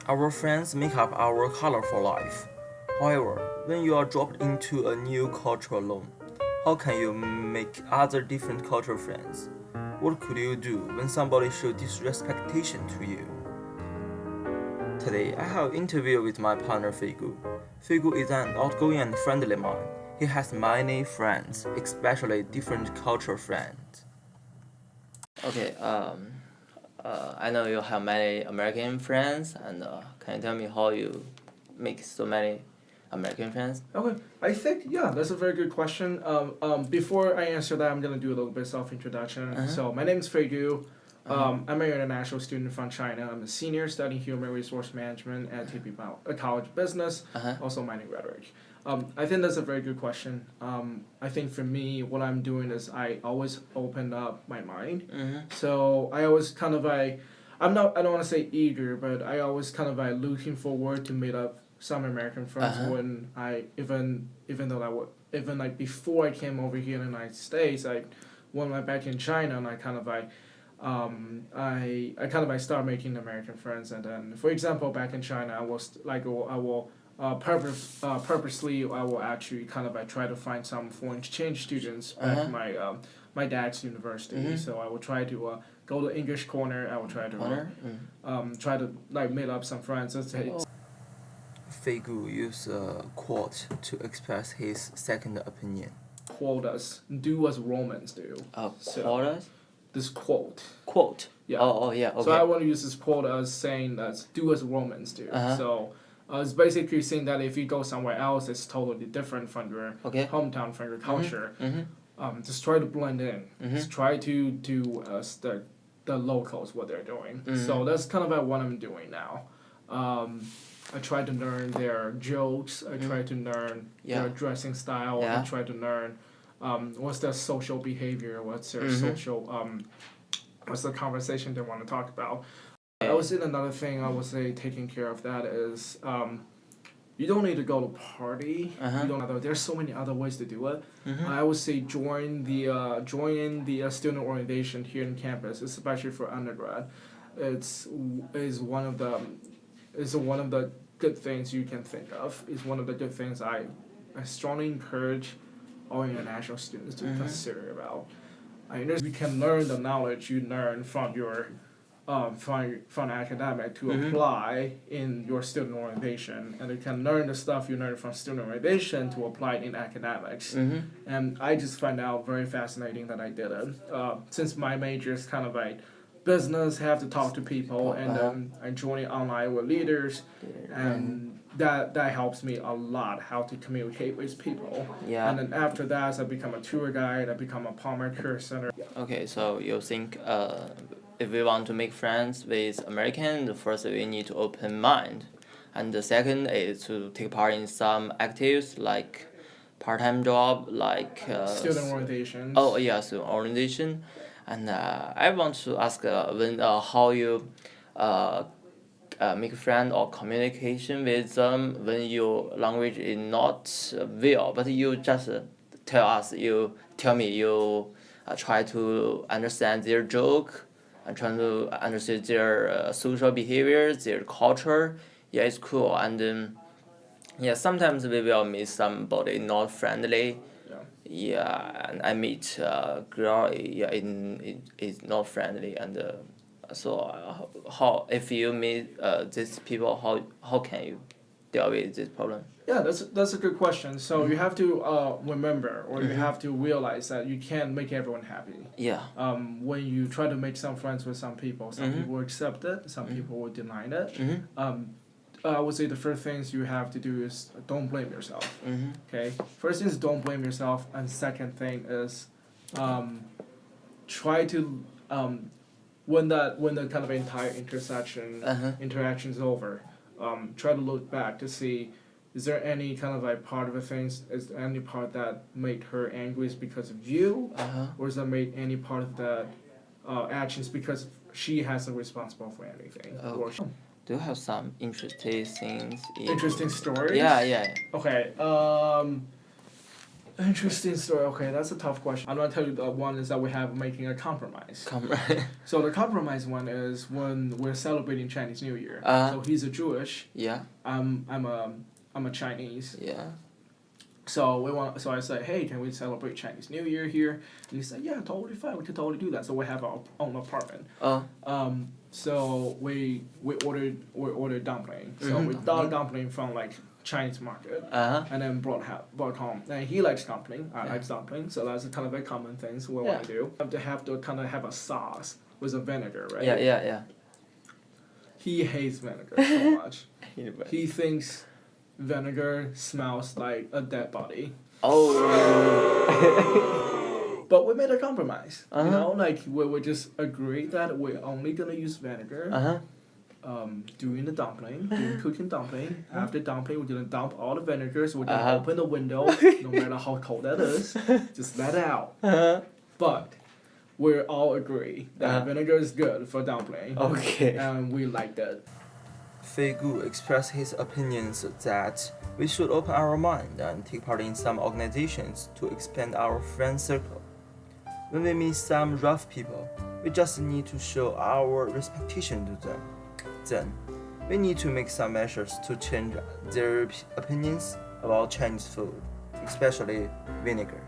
Our friends make up our colorful life. However, when you are dropped into a new culture alone, how can you make other different cultural friends? What could you do when somebody shows disrespectation to you? Today, I have an interview with my partner Feigu. Feigu is an outgoing and friendly man. He has many friends, especially different cultural friends. Okay, I know you have many American friends, and can you tell me how you make so many American friends? Okay, I think yeah, that's a very good question. Before I answer that, I'm gonna do a little bit self introduction. So my name is Fei Gu. I'm an international student from China. I'm a senior studying human resource management at TP College of Business, also mining rhetoric. I think that's a very good question. I think for me, what I'm doing is I always open up my mind. So I always kind of like, I don't want to say eager, but I always kind of like looking forward to meet up some American friends when even though even like before I came over here in the United States, when I back in China and I kind of like I kind of like start making American friends, and then for example back in China I was like I will purposely I will actually kind of like try to find some foreign exchange students at my dad's university. So I will try to go to English corner. I will try to try to like meet up some friends. Feigu used a quote to express his second opinion. Quote us, do as Romans do. Quote us? This quote. Quote? Yeah. Oh, yeah, okay. So I want to use this quote as saying that do as Romans do. So it's basically saying that if you go somewhere else, it's totally different from your hometown, from your culture. Just try to blend in. Just try to do the locals what they're doing. So that's kind of like what I'm doing now. I try to learn their jokes. I try to learn their dressing style. I try to learn what's their social behavior, what's their social, what's the conversation they want to talk about. I would say another thing I would say taking care of that is you don't need to go to party. You don't. There's so many other ways to do it. I would say join the student organization here in campus, especially for undergrad. It's one of the good things you can think of. It's one of the good things I strongly encourage all international students to consider about. You can learn the knowledge you learn from your from academic to apply in your student organization, and you can learn the stuff you learn from student organization to apply in academics. And I just find out very fascinating that I did it. Since my major is kind of like business, have to talk to people, and then I join online with leaders, and that helps me a lot how to communicate with people. And then after that, I become a tour guide. I become a Palmer Career Center. Okay, so you think if we want to make friends with American, the first we need to open mind, and the second is to take part in some activities like part-time job, like student organizations. Oh yeah, student organization. And I want to ask when how you make friend or communication with them when your language is not well, but you just tell me you try to understand their joke and trying to understand their social behavior, their culture. Yeah, it's cool. And sometimes we will meet somebody not friendly. Yeah, and I meet girl. Yeah, it's not friendly, and so how if you meet these people, how can you deal with this problem? Yeah, that's a good question. So you have to remember, or you have to realize that you can't make everyone happy. Yeah. When you try to make some friends with some people will accept it, some people will deny it. I would say the first things you have to do is don't blame yourself. Okay. First thing is don't blame yourself, and second thing is, try to when the kind of entire interaction is over, try to look back to see, is there any kind of like part of the things, is there any part that made her angry is because of you, or is that made any part of that actions because she hasn't responsible for anything? Or do you have some interesting things? Interesting stories? Yeah. Okay. Interesting story. Okay, that's a tough question. I'm gonna tell you the one is that we have making a compromise. So the compromise one is when we're celebrating Chinese New Year. So he's a Jewish. Yeah. I'm a Chinese. Yeah. So I said, hey, can we celebrate Chinese New Year here? And he said, yeah, totally fine. We can totally do that. So we have our own apartment. So we ordered dumpling. So we bought dumpling from like Chinese market, and then brought home. And he likes dumpling. I like dumpling. So that's kind of a common thing. So what we do, have to kind of have a sauce with a vinegar, right? Yeah. He hates vinegar so much. He thinks vinegar smells like a dead body. But we made a compromise. You know, like we just agreed that we're only gonna use vinegar. Doing the dumpling, cooking dumpling. After dumpling, we're gonna dump all the vinegar. So we're gonna open the window, no matter how cold that is. Just let it out. But we all agree that vinegar is good for dumpling. Okay. And we like that. Fei Gu expressed his opinions that we should open our mind and take part in some organizations to expand our friend circle. When we meet some rough people, we just need to show our respectation to them. Then, we need to make some measures to change their opinions about Chinese food, especially vinegar.